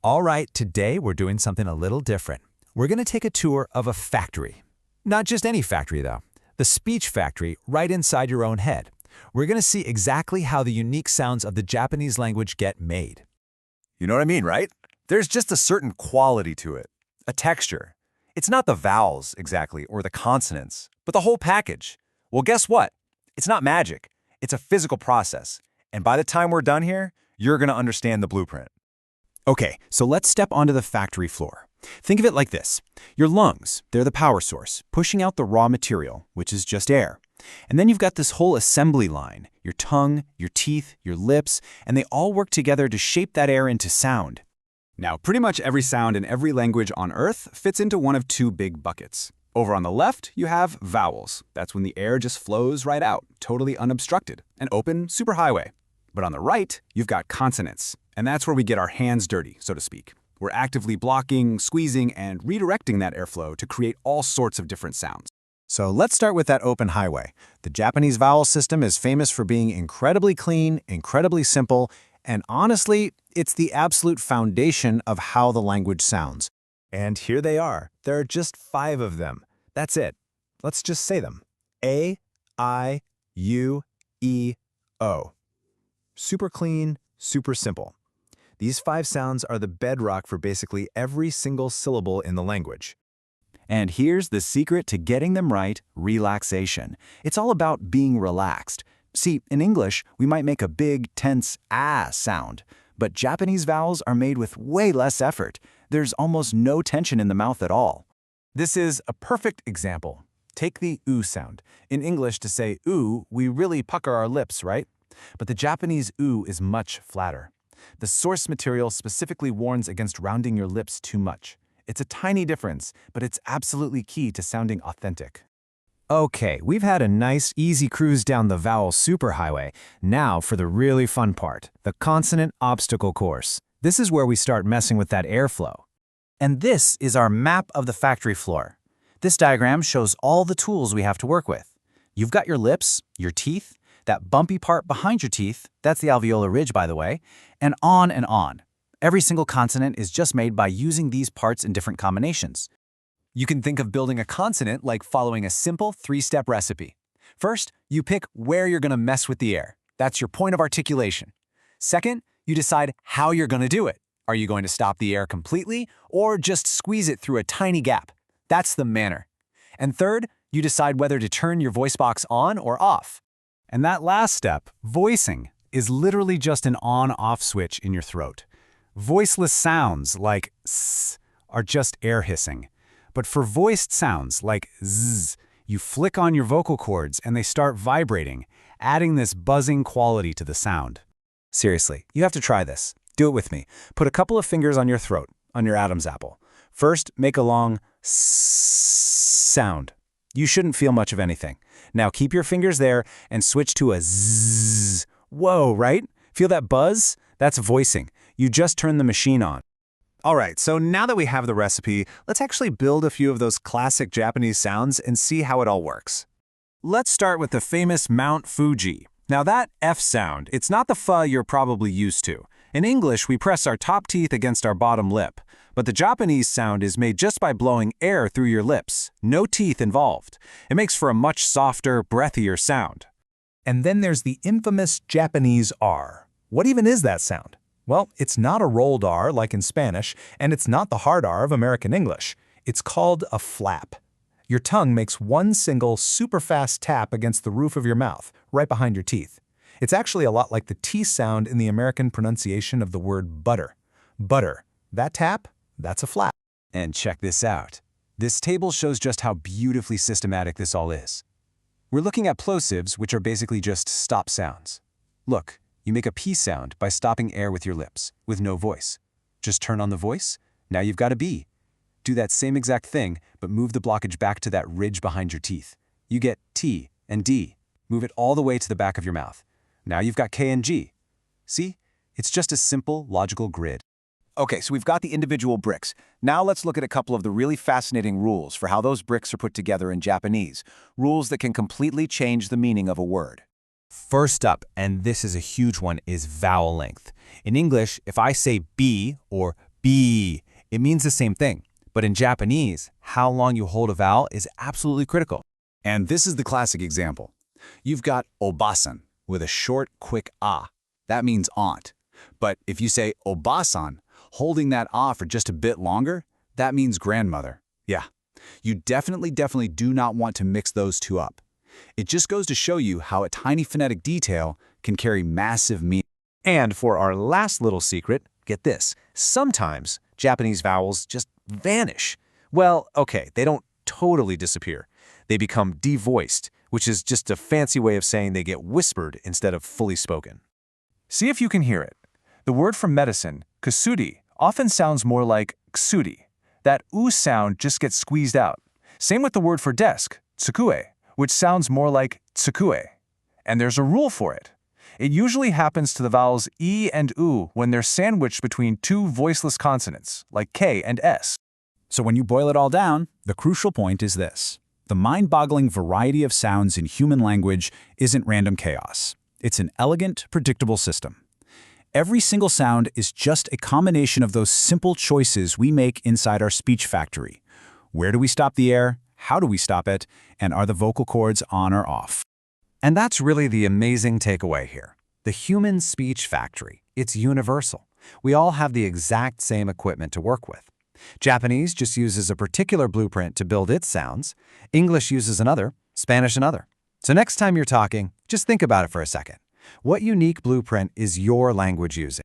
All right, today we're doing something a little different. We're going to take a tour of a factory. Not just any factory, though. The speech factory right inside your own head. We're going to see exactly how the unique sounds of the Japanese language get made. You know what I mean, right? There's just a certain quality to it, a texture. It's not the vowels, exactly, or the consonants, but the whole package. Well, guess what? It's not magic. It's a physical process. And by the time we're done here, you're going to understand the blueprint. Okay, so let's step onto the factory floor. Think of it like this. Your lungs, they're the power source, pushing out the raw material, which is just air. And then you've got this whole assembly line, your tongue, your teeth, your lips, and they all work together to shape that air into sound. Now, pretty much every sound in every language on Earth fits into one of two big buckets. Over on the left, you have vowels. That's when the air just flows right out, totally unobstructed, an open superhighway. But on the right, you've got consonants, and that's where we get our hands dirty, so to speak. We're actively blocking, squeezing, and redirecting that airflow to create all sorts of different sounds. So let's start with that open highway. The Japanese vowel system is famous for being incredibly clean, incredibly simple, and honestly, it's the absolute foundation of how the language sounds. And here they are. There are just 5 of them. That's it. Let's just say them. A, I, U, E, O. Super clean, super simple. These 5 sounds are the bedrock for basically every single syllable in the language. And here's the secret to getting them right: relaxation. It's all about being relaxed. See, in English, we might make a big, tense ah sound, but Japanese vowels are made with way less effort. There's almost no tension in the mouth at all. This is a perfect example. Take the oo sound. In English, to say oo, we really pucker our lips, right? But the Japanese oo is much flatter. The source material specifically warns against rounding your lips too much. It's a tiny difference, but it's absolutely key to sounding authentic. Okay, we've had a nice, easy cruise down the vowel superhighway. Now for the really fun part, the consonant obstacle course. This is where we start messing with that airflow. And this is our map of the factory floor. This diagram shows all the tools we have to work with. You've got your lips, your teeth, that bumpy part behind your teeth, that's the alveolar ridge, by the way, and on and on. Every single consonant is just made by using these parts in different combinations. You can think of building a consonant like following a simple 3-step recipe. First, you pick where you're going to mess with the air. That's your point of articulation. Second, you decide how you're going to do it. Are you going to stop the air completely or just squeeze it through a tiny gap? That's the manner. And third, you decide whether to turn your voice box on or off. And that last step, voicing, is literally just an on-off switch in your throat. Voiceless sounds like s are just air hissing. But for voiced sounds like zzz, you flick on your vocal cords and they start vibrating, adding this buzzing quality to the sound. Seriously, you have to try this. Do it with me. Put a couple of fingers on your throat, on your Adam's apple. First, make a long s sound. You shouldn't feel much of anything. Now keep your fingers there and switch to a zzz. Whoa, right? Feel that buzz? That's voicing. You just turn the machine on. All right, so now that we have the recipe, let's actually build a few of those classic Japanese sounds and see how it all works. Let's start with the famous Mount Fuji. Now that F sound, it's not the F you're probably used to. In English, we press our top teeth against our bottom lip. But the Japanese sound is made just by blowing air through your lips. No teeth involved. It makes for a much softer, breathier sound. And then there's the infamous Japanese R. What even is that sound? Well, it's not a rolled R like in Spanish, and it's not the hard R of American English. It's called a flap. Your tongue makes one single super fast tap against the roof of your mouth, right behind your teeth. It's actually a lot like the T sound in the American pronunciation of the word butter. Butter. That tap? That's a flap. And check this out. This table shows just how beautifully systematic this all is. We're looking at plosives, which are basically just stop sounds. Look, you make a P sound by stopping air with your lips, with no voice. Just turn on the voice, now you've got a B. Do that same exact thing, but move the blockage back to that ridge behind your teeth. You get T and D. Move it all the way to the back of your mouth. Now you've got K and G. See? It's just a simple, logical grid. Okay, so we've got the individual bricks. Now let's look at a couple of the really fascinating rules for how those bricks are put together in Japanese. Rules that can completely change the meaning of a word. First up, and this is a huge one, is vowel length. In English, if I say B or B. It means the same thing, but in Japanese, how long you hold a vowel is absolutely critical. And this is the classic example. You've got obasan with a short, quick ah. That means aunt. But if you say obasan, holding that ah for just a bit longer, that means grandmother. Yeah, you definitely do not want to mix those two up. It just goes to show you how a tiny phonetic detail can carry massive meaning. And for our last little secret, get this. Sometimes Japanese vowels just vanish. Well, okay, they don't totally disappear. They become devoiced, which is just a fancy way of saying they get whispered instead of fully spoken. See if you can hear it. The word for medicine, kusuri, often sounds more like ksuri. That oo sound just gets squeezed out. Same with the word for desk, tsukue, which sounds more like tsukue. And there's a rule for it. It usually happens to the vowels e and u when they're sandwiched between two voiceless consonants, like k and s. So when you boil it all down, the crucial point is this. The mind-boggling variety of sounds in human language isn't random chaos. It's an elegant, predictable system. Every single sound is just a combination of those simple choices we make inside our speech factory. Where do we stop the air? How do we stop it? And are the vocal cords on or off? And that's really the amazing takeaway here. The human speech factory, it's universal. We all have the exact same equipment to work with. Japanese just uses a particular blueprint to build its sounds. English uses another, Spanish another. So next time you're talking, just think about it for a second. What unique blueprint is your language using?